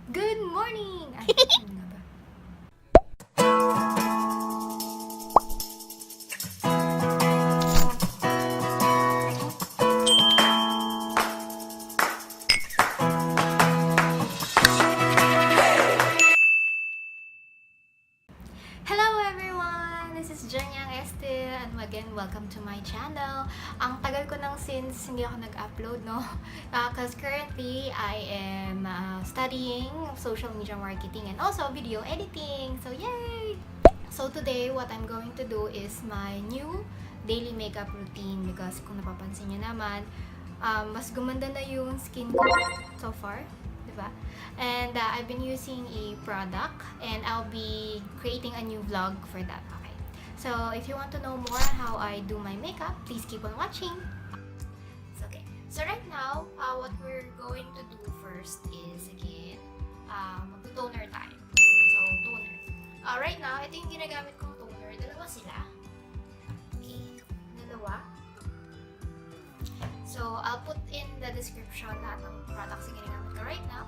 Good morning! Ay, ano nga ba? Hello everyone! This is Jenyang Estil and again, welcome to my channel. Ang tagal ko nang since hindi ako nag-upload, no? Because currently, I am studying social media marketing and also video editing. So, yay! So, today, what I'm going to do is my new daily makeup routine because kung napapansin nyo naman, mas gumanda na yung skin ko so far. Diba? And I've been using a product and I'll be creating a new vlog for that. Okay. So if you want to know more how I do my makeup, please keep on watching. So right now, what we're going to do first is again, mag-toner tayo. So toner. Right now, ito yung ginagamit kong toner. Dalawa sila. Okay. Dalawa. So, I'll put in the description lahat ng products na ginagamit ko right now.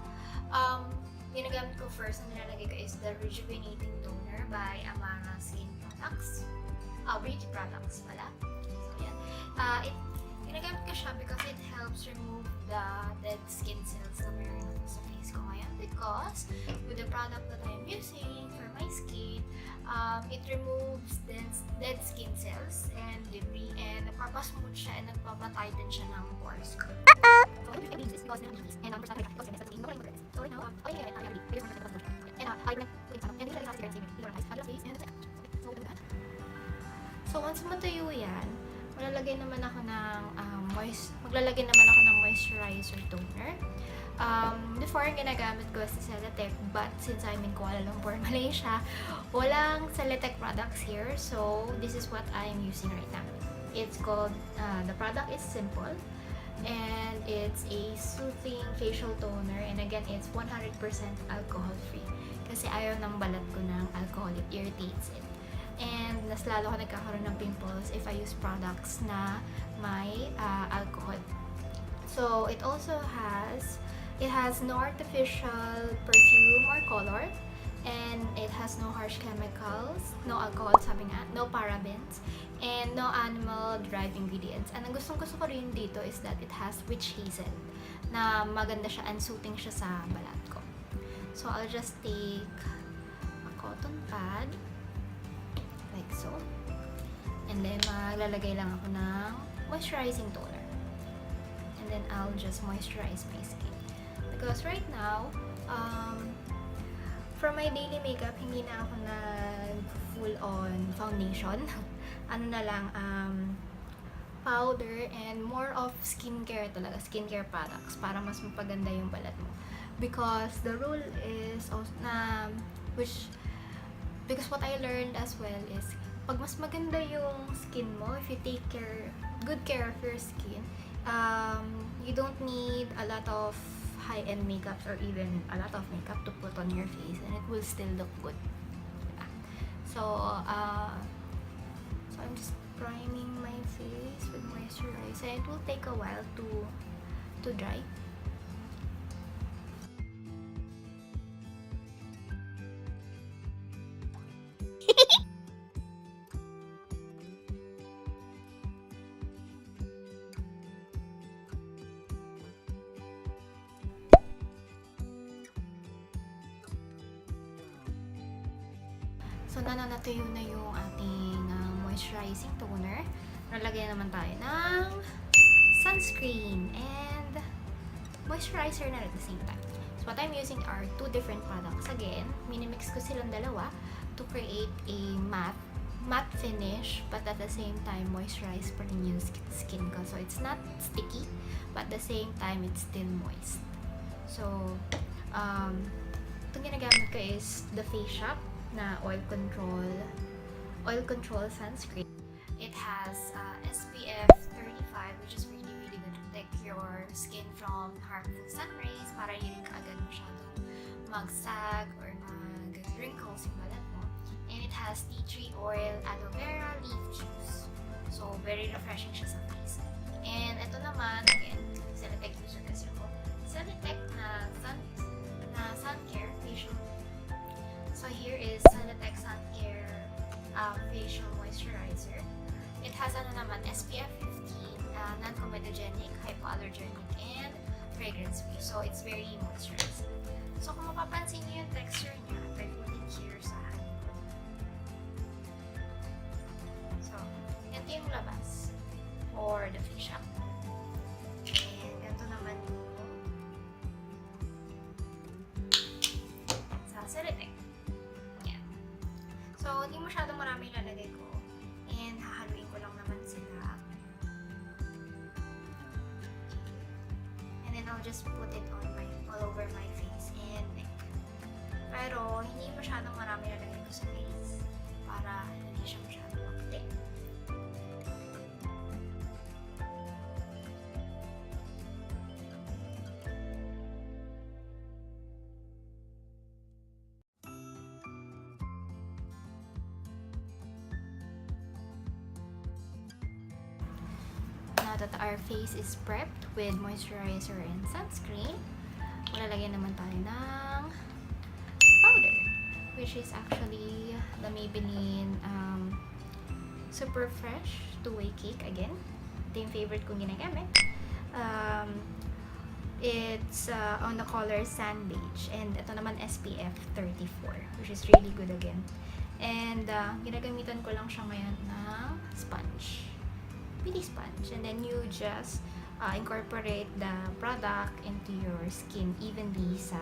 Ginagamit ko first na nilalagay ko is the Rejuvenating Toner by Aamarah Skin Products. Beauty products pala. So, yan. Ginagamit ko siya because it helps remove the dead skin cells na meron ako sa face ko ngayon. Because with the product that I'm using for my skin, it removes dead skin cells and debris and nagpapasmooth siya and nagpapatay din siya ng pores ko. So, what I'm is because nila and personal because it's the no progress. So right now, okay again, I already figured out the and I went with and usually last year and eyes, I just face and so once matuyo yan, maglalagay naman ako ng moisturizer toner. Before, ginagamit ko si Céleteque, but since I'm in Kuala Lumpur, Malaysia, walang Céleteque products here, so this is what I'm using right now. It's called, the product is simple, and it's a soothing facial toner, and again, it's 100% alcohol-free. Kasi ayaw ng balat ko ng alcohol, it irritates it. And mas lalo ako nagkakaroon ng pimples if I use products na may alcohol. So, it has no artificial perfume or color, and it has no harsh chemicals, no alcohol, sabi nga, no parabens, and no animal-derived ingredients. And ang gustong-gusto ko rin dito is that it has witch hazel, na maganda siya and soothing siya sa balat ko. So, I'll just take a cotton pad, like so. And then, maglalagay lang ako ng moisturizing toner. And then, I'll just moisturize my skin. Because right now, for my daily makeup, hindi na ako full-on foundation. Ano na lang, powder and more of skincare talaga, skincare products para mas mapaganda yung balat mo. Because the rule is because what I learned as well is pag mas maganda yung skin mo, if you take good care of your skin, you don't need a lot of high-end makeups or even a lot of makeup to put on your face and it will still look good. So I'm just priming my face with moisturizer and it will take a while to dry. So, natuyo na yung ating moisturizing toner. Nalagyan naman tayo ng sunscreen and moisturizer na at the same time. So, what I'm using are two different products. Again, minimix ko silang dalawa to create a matte finish, but at the same time, moisturize pa rin yung skin ko. So, it's not sticky, but at the same time, it's still moist. So, itong ginagamit ko is the Face Shop na oil control sunscreen. It has SPF 35, which is really good to protect your skin from harmful sun rays para hindi rin kaagad masyadong mag-sag or mag-wrinkles yung balat mo. And it has tea tree oil, aloe vera, leaf juice. So, very refreshing siya sa face. And ito naman, again, Céleteque user kasi ako. Céleteque na sun care hypoallergenic, and fragrance-free. So, it's very moisturizing. So, kung mapapansin niyo yung texture niya, I put it here sa hand. So, ito yung labas or the face shop. And ito naman yung sa Céleteque. Yan. So, hindi masyadong marami lalagay ko. And hahaluin ko lang naman sila. And then I'll just put it on all over my face and neck. Pero, hindi masyadong marami lalagay ko sa face para hindi siya masyadong makti. Now that our face is prepped with moisturizer and sunscreen, malalagyan naman tayo ng powder, which is actually the Maybelline Superfresh two-way cake again. Ito yung favorite kong ginagamit. It's on the color Sand Beige, and ito naman SPF 34, which is really good again. And ginagamitan ko lang siya ngayon ng sponge. Beauty sponge, and then you just incorporate the product into your skin evenly sa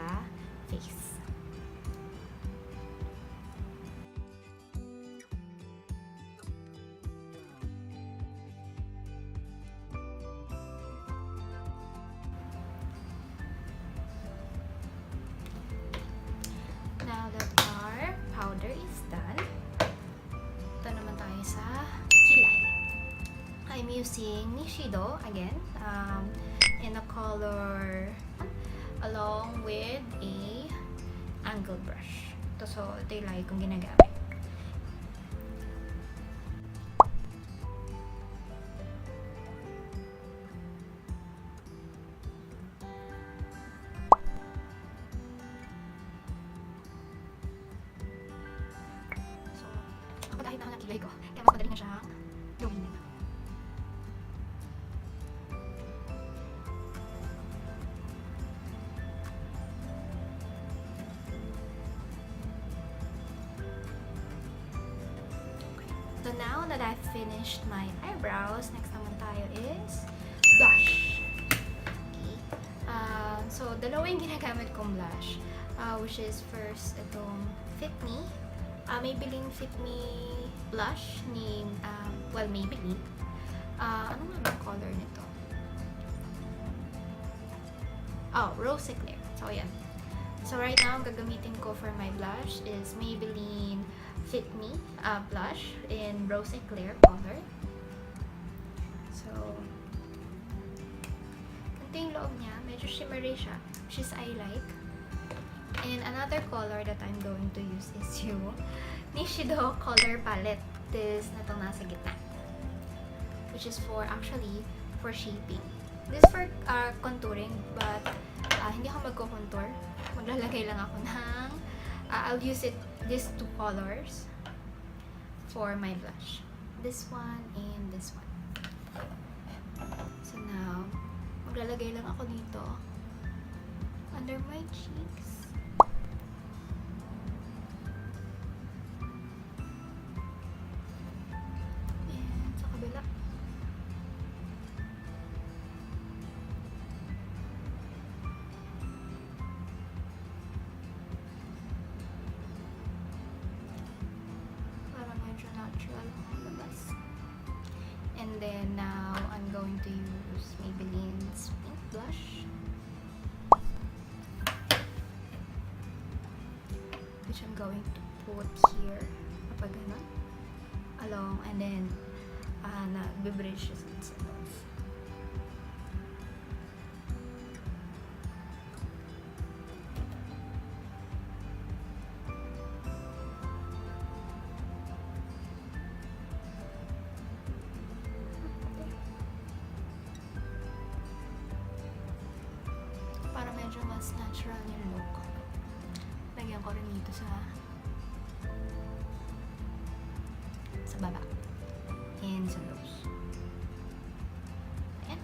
face. Now that our powder is done, ito naman tayo sa kilay. I'm using Nishido again in a color along with a angle brush. So, ito yung lagi kong ginagamit. So, ako dahil na kilay ko, kaya mas madali na siyang gawin. So now that I've finished my eyebrows, next naman tayo is blush. Okay. So dalawa yung ginagamit kong blush, which is first itong Fit Me, Maybelline Fit Me blush ni, Maybelline. Ano nga ba color nito? Oh, Rose Eclair. So yan. So right now, ang gagamitin ko for my blush is Maybelline Fit Me blush in Rose Eclair color. So, ito yung loob niya. Medyo shimmery siya, which is I like. And another color that I'm going to use is yung Nishido color palette. This na itong nasa gitna, which is actually for shaping. This is for contouring, but hindi ako magko-contour. Maglalagay lang ako ng I'll use these two colors for my blush. This one and this one. So now, maglalagay lang ako dito under my cheeks. And sa kabila. And then now I'm going to use Maybelline's pink blush, which I'm going to put here kapag ganun, along, and then nag-bridge siya sa nose. Para medyo mas natural yung look. Lagyan ko rin dito sa baba and sa nose. Ayan.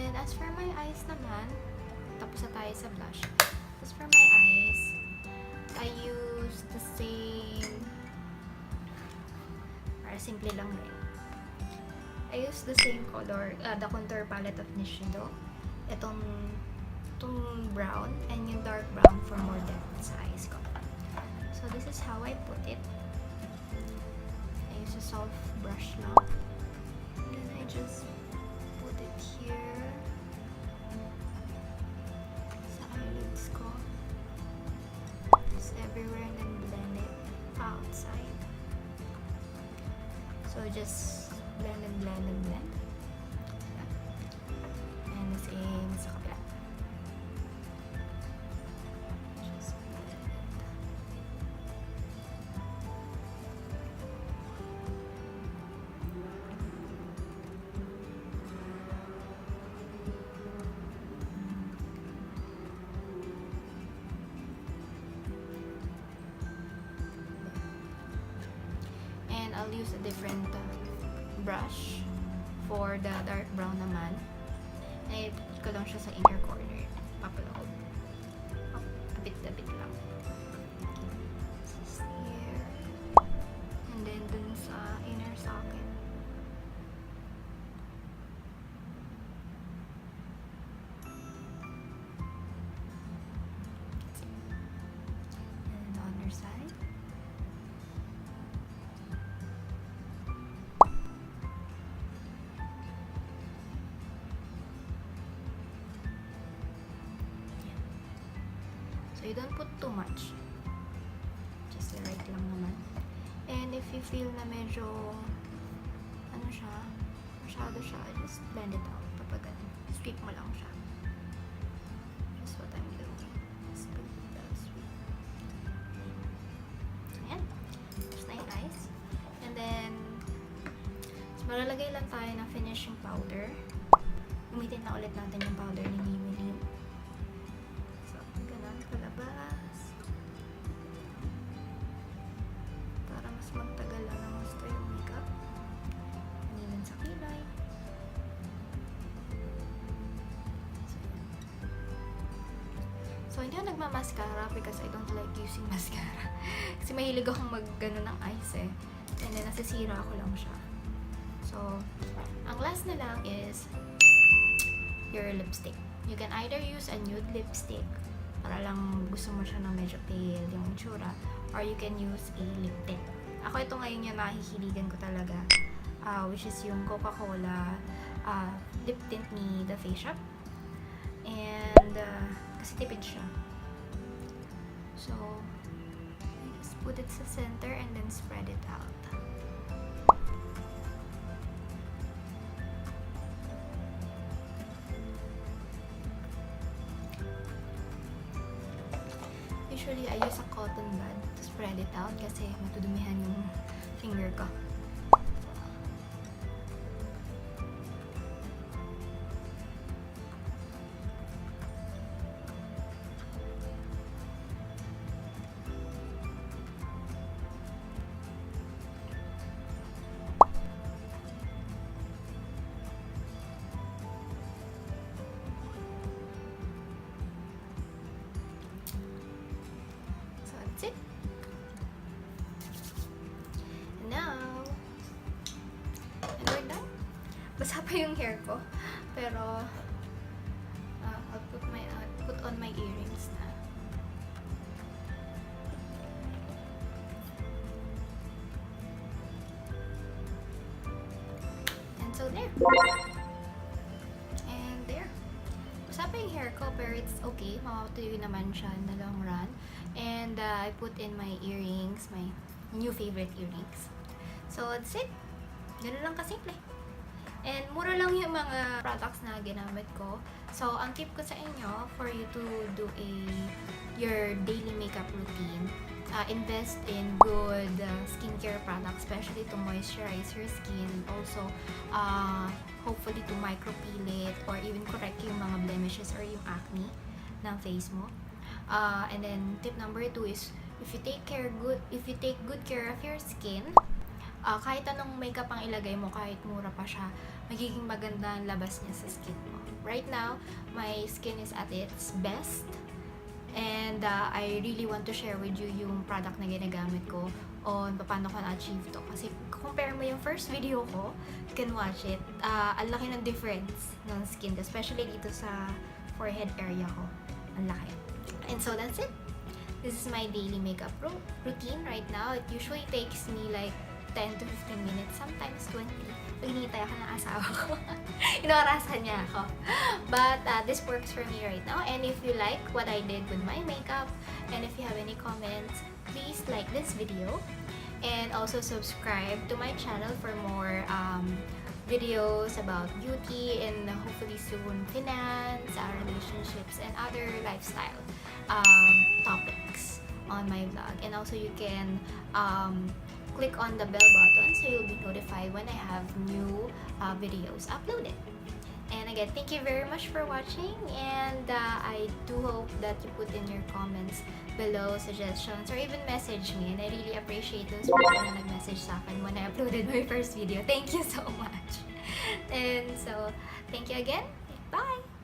then, as for my eyes naman, tapos na tayo sa blush. As for my eyes, I use the same, para simple lang rin. I use the same color, the contour palette of Nishido. Itong brown, and yung dark brown for more depth sa eyes ko. So, this is how I put it. I use a soft brush lang. And then I just put it here sa eyelids ko. Just everywhere, and then blend it outside. So, just blend and blend and blend. And the same sa kabila. Just blend it. And I'll use a different brush for the dark brown naman. And i-put ko lang siya sa inner corner. Papaloob. A bit lang. This is here. And then dun sa inner socket. And the other side. So, you don't put too much. Just the right lang naman. And if you feel na medyo, masyado siya, just blend it out. Kapag sweep mo lang siya. That's what I'm doing. Sweep. Ayan. Tapos na yung eyes. And then, malalagay lang tayo ng finishing powder. Umitin na ulit natin yung powder ni Maybelline. Palabas para mas magtagal lang ang gusto yung makeup. Anilan sa kilay. So, hindi ako nagmamascara because I don't like using mascara. Kasi mahilig akong mag-gano ng eyes eh. And then, nasisira ko lang siya. So, ang last na lang is your lipstick. You can either use a nude lipstick para lang gusto mo siya ng medyo pale yung itsura, or you can use a lip tint. Ako ito ngayon yung nahihiligan ko talaga, which is yung Coca-Cola lip tint ni The Face Shop. And kasi tipid siya. So, just put it sa center and then spread it out. Usually, I use a cotton bud to spread it out kasi matudumihan yung finger ko. That's it. Now, and we're done. Basa pa yung hair ko, pero I'll put on my earrings na. And so there. And there. Basa pa yung hair ko, pero it's okay. Mamatuyo naman siya in the long run. And I put in my earrings, my new favorite earrings. So, that's it. Ganun lang kasimple. And mura lang yung mga products na ginamit ko. So, ang tip ko sa inyo, for you to do your daily makeup routine, invest in good skincare products, especially to moisturize your skin. Also, hopefully to micropeel it or even correct yung mga blemishes or yung acne ng face mo. And then tip number 2 is if you take good care of your skin, kahit anong makeup ang ilagay mo, kahit mura pa siya, magiging maganda ang labas niya sa skin mo. Right now, my skin is at its best. And I really want to share with you yung product na ginagamit ko on paano ko na-achieve to. Kasi compare mo yung first video ko, you can watch it. Ang laki ng difference ng skin ko, especially dito sa forehead area ko. Ang laki. And so that's it. This is my daily makeup routine right now. It usually takes me like 10 to 15 minutes, sometimes 20. Pag hinihintay ako ng asawa ko, inorasan niya ako. But this works for me right now. And if you like what I did with my makeup, and if you have any comments, please like this video. And also subscribe to my channel for more videos about beauty and hopefully soon finance, relationships, and other lifestyle topics on my vlog. And also you can click on the bell button so you'll be notified when I have new videos uploaded. And again, thank you very much for watching, and I do hope that you put in your comments below, suggestions, or even message me, and I really appreciate those people na nag-message sa akin when I uploaded my first video. Thank you so much. And so, thank you again. Bye!